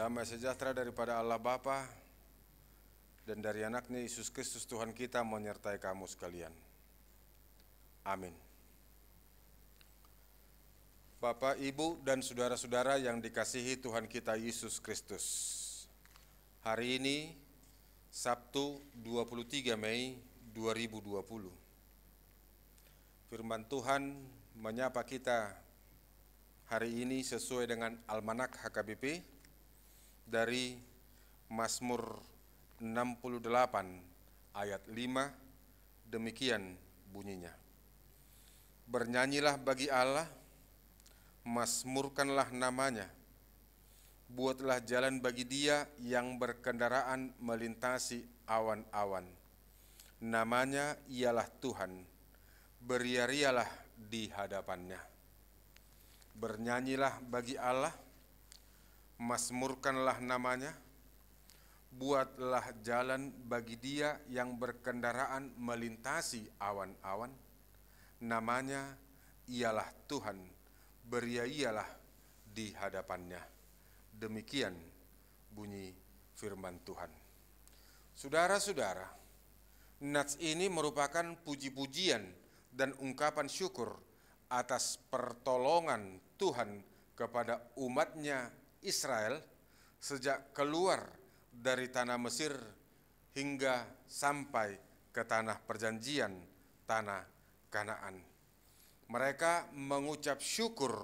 Damai sejahtera daripada Allah Bapa dan dari anaknya Yesus Kristus Tuhan kita menyertai kamu sekalian. Amin. Bapak, Ibu, dan saudara-saudara yang dikasihi Tuhan kita Yesus Kristus. Hari ini Sabtu 23 Mei 2020. Firman Tuhan menyapa kita hari ini sesuai dengan Almanak HKBP dari Mazmur 68 ayat 5, demikian bunyinya. Bernyanyilah bagi Allah, mazmurkanlah namanya, buatlah jalan bagi Dia yang berkendaraan melintasi awan-awan. Namanya ialah Tuhan, beria-rialah di hadapannya. Bernyanyilah bagi Allah, mazmurkanlah namanya, buatlah jalan bagi Dia yang berkendaraan melintasi awan-awan. Namanya ialah Tuhan, beria-rialah di hadapannya. Demikian bunyi firman Tuhan. Saudara-saudara, nats ini merupakan puji-pujian dan ungkapan syukur atas pertolongan Tuhan kepada umatnya Israel sejak keluar dari tanah Mesir hingga sampai ke tanah perjanjian, tanah Kanaan. Mereka mengucap syukur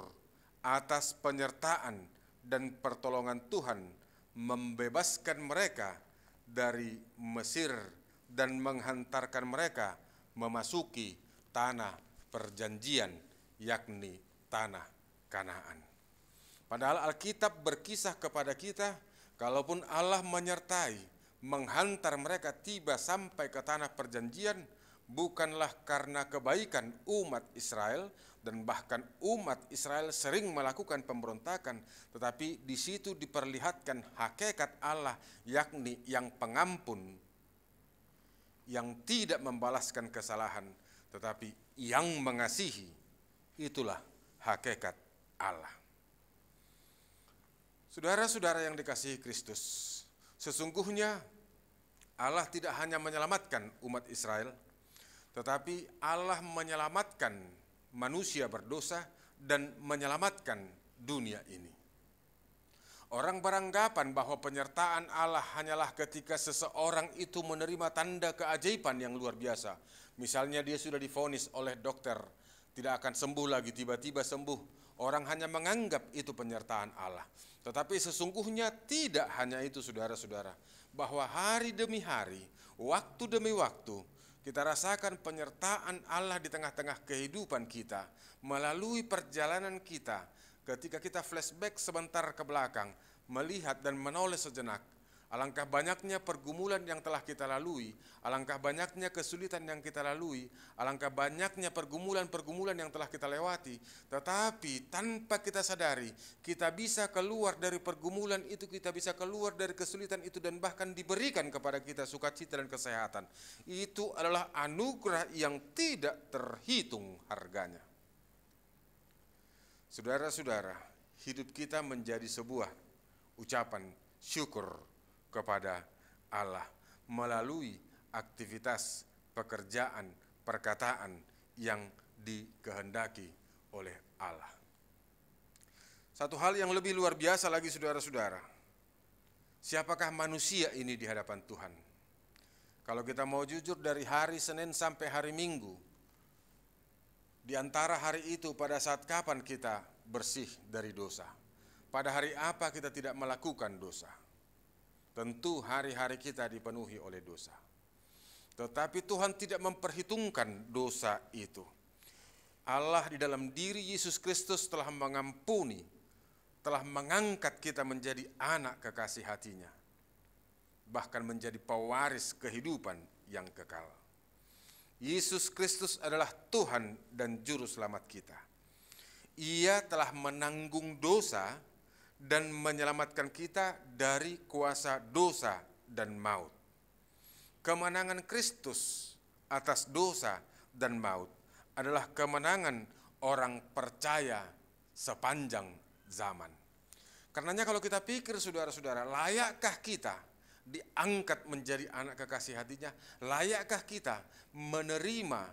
atas penyertaan dan pertolongan Tuhan membebaskan mereka dari Mesir dan menghantarkan mereka memasuki tanah perjanjian, yakni tanah Kanaan. Padahal Alkitab berkisah kepada kita, kalaupun Allah menyertai, menghantar mereka tiba sampai ke tanah perjanjian, bukanlah karena kebaikan umat Israel, dan bahkan umat Israel sering melakukan pemberontakan, tetapi di situ diperlihatkan hakikat Allah, yakni yang pengampun, yang tidak membalaskan kesalahan, tetapi yang mengasihi. Itulah hakikat Allah. Saudara-saudara yang dikasihi Kristus, sesungguhnya Allah tidak hanya menyelamatkan umat Israel, tetapi Allah menyelamatkan manusia berdosa dan menyelamatkan dunia ini. Orang beranggapan bahwa penyertaan Allah hanyalah ketika seseorang itu menerima tanda keajaiban yang luar biasa. Misalnya dia sudah divonis oleh dokter, tidak akan sembuh lagi, tiba-tiba sembuh. Orang hanya menganggap itu penyertaan Allah. Tetapi sesungguhnya tidak hanya itu, saudara-saudara. Bahwa hari demi hari, waktu demi waktu, kita rasakan penyertaan Allah di tengah-tengah kehidupan kita. Melalui perjalanan kita, ketika kita flashback sebentar ke belakang, melihat dan menoleh sejenak, alangkah banyaknya pergumulan yang telah kita lalui, alangkah banyaknya kesulitan yang kita lalui, alangkah banyaknya pergumulan-pergumulan yang telah kita lewati, tetapi tanpa kita sadari, kita bisa keluar dari pergumulan itu, kita bisa keluar dari kesulitan itu, dan bahkan diberikan kepada kita sukacita dan kesehatan. Itu adalah anugerah yang tidak terhitung harganya. Saudara-saudara, hidup kita menjadi sebuah ucapan syukur kepada Allah melalui aktivitas, pekerjaan, perkataan yang dikehendaki oleh Allah. Satu hal yang lebih luar biasa lagi, saudara-saudara, siapakah manusia ini di hadapan Tuhan? Kalau kita mau jujur, dari hari Senin sampai hari Minggu, di antara hari itu pada saat kapan kita bersih dari dosa? Pada hari apa kita tidak melakukan dosa? Tentu hari-hari kita dipenuhi oleh dosa. Tetapi Tuhan tidak memperhitungkan dosa itu. Allah di dalam diri Yesus Kristus telah mengampuni, telah mengangkat kita menjadi anak kekasih hatinya, bahkan menjadi pewaris kehidupan yang kekal. Yesus Kristus adalah Tuhan dan Juru Selamat kita. Ia telah menanggung dosa dan menyelamatkan kita dari kuasa dosa dan maut. Kemenangan Kristus atas dosa dan maut adalah kemenangan orang percaya sepanjang zaman. Karenanya kalau kita pikir saudara-saudara, layakkah kita diangkat menjadi anak kekasih hatinya? Layakkah kita menerima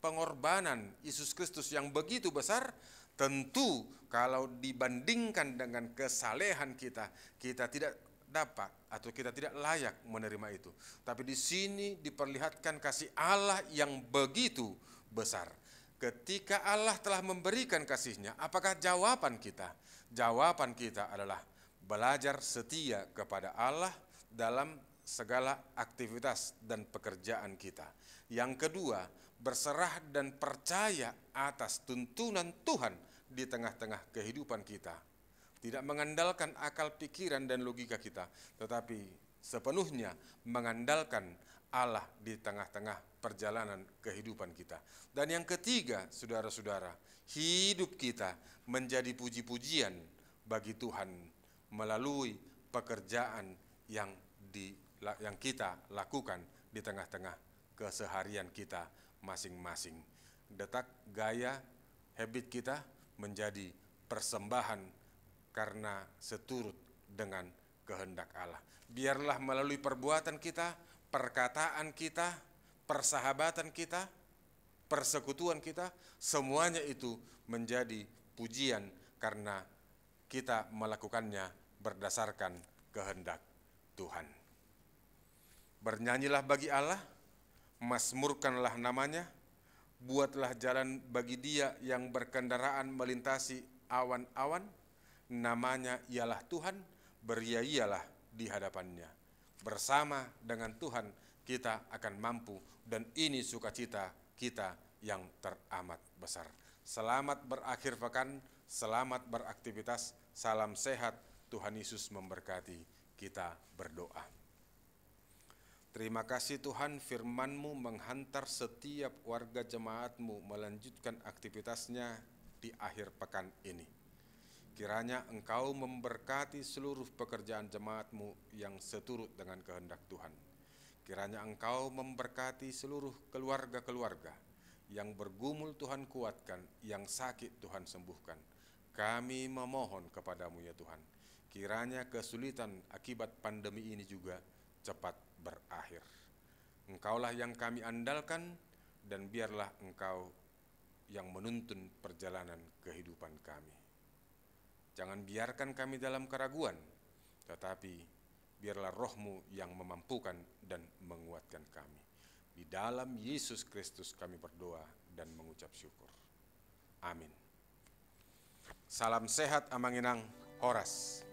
pengorbanan Yesus Kristus yang begitu besar? Tentu kalau dibandingkan dengan kesalehan kita, kita tidak dapat atau kita tidak layak menerima itu. Tapi di sini diperlihatkan kasih Allah yang begitu besar. Ketika Allah telah memberikan kasih-Nya, apakah jawaban kita? Jawaban kita adalah belajar setia kepada Allah dalam segala aktivitas dan pekerjaan kita. Yang kedua, berserah dan percaya atas tuntunan Tuhan di tengah-tengah kehidupan kita. Tidak mengandalkan akal pikiran dan logika kita, tetapi sepenuhnya mengandalkan Allah di tengah-tengah perjalanan kehidupan kita. Dan yang ketiga, saudara-saudara, hidup kita menjadi puji-pujian bagi Tuhan melalui pekerjaan yang kita lakukan di tengah-tengah keseharian kita masing-masing. Detak, gaya, habit kita menjadi persembahan karena seturut dengan kehendak Allah. Biarlah melalui perbuatan kita, perkataan kita, persahabatan kita, persekutuan kita, semuanya itu menjadi pujian karena kita melakukannya berdasarkan kehendak Tuhan. Bernyanyilah bagi Allah, mazmurkanlah namanya, buatlah jalan bagi Dia yang berkendaraan melintasi awan-awan, namanya ialah Tuhan, beriaiyalah di hadapannya. Bersama dengan Tuhan kita akan mampu, dan ini sukacita kita yang teramat besar. Selamat berakhir pekan, selamat beraktivitas, salam sehat, Tuhan Yesus memberkati. Kita berdoa. Terima kasih Tuhan, firman-Mu menghantar setiap warga jemaat-Mu melanjutkan aktivitasnya di akhir pekan ini. Kiranya Engkau memberkati seluruh pekerjaan jemaat-Mu yang seturut dengan kehendak Tuhan. Kiranya Engkau memberkati seluruh keluarga-keluarga yang bergumul Tuhan kuatkan, yang sakit Tuhan sembuhkan. Kami memohon kepadamu ya Tuhan, kiranya kesulitan akibat pandemi ini juga cepat berakhir. Engkaulah yang kami andalkan, dan biarlah Engkau yang menuntun perjalanan kehidupan kami. Jangan biarkan kami dalam keraguan, tetapi biarlah Roh-Mu yang memampukan dan menguatkan kami. Di dalam Yesus Kristus kami berdoa dan mengucap syukur. Amin. Salam sehat Amanginang Horas.